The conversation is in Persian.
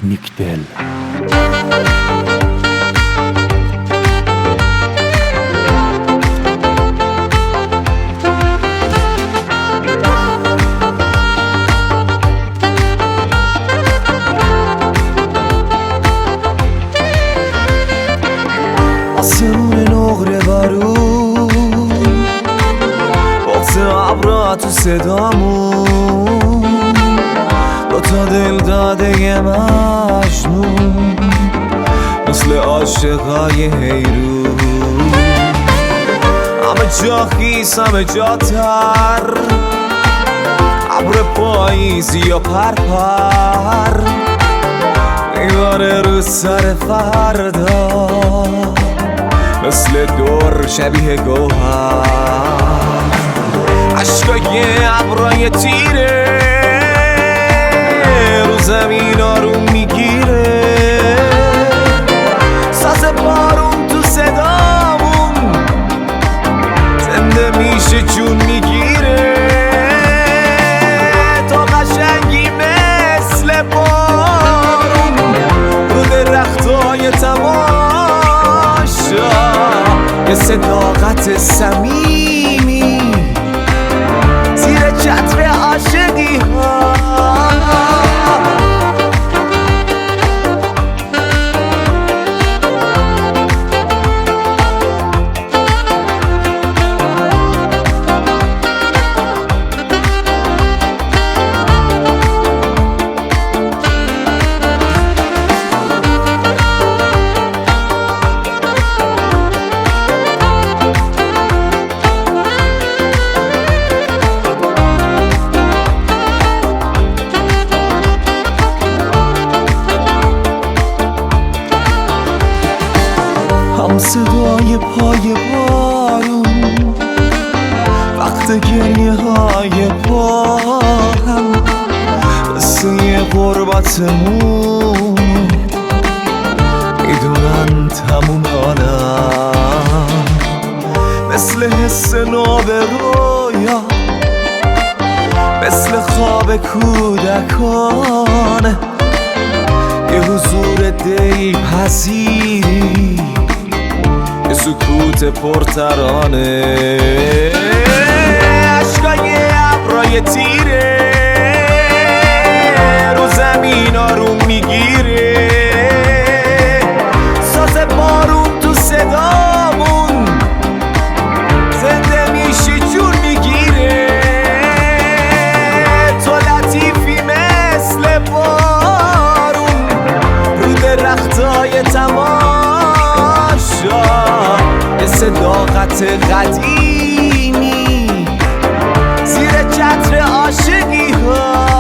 نیک دل. آسمون نقره بارون بغض ابرا تو صدامون، دوتا دل داده مجنون مثل عاشقای حیرون. همه جا خیس همه جا تر، ابر پاییزی و پرپر میباره رو سر فردا مثل دور شبیه گوهر. عشقای ابرای تیره رو زمین آروم میگیره، ساز بارون تو صدامون زنده میشه جون میگیره. تو قشنگی مثل بارون رو درختای تماشا، یه صداقت صمیمی زیر چتر عاشقی ها. هم صدای پای بارون وقت گریه های با هم، قصه غربتمون میدونن تموم آنم، مثل حس ناب رویا مثل خواب کودکانه، یه حضور دلپذیری یه سکوت پرترانه. عشقای ابرای تیره رو زمین آروم میگیره، ساز بارون تو صدامون زنده میشه جون میگیره. تو لطیفی مثل بارون رو درختای تماشا، یه صداقت قدیمی زیر چتر عاشقی ها.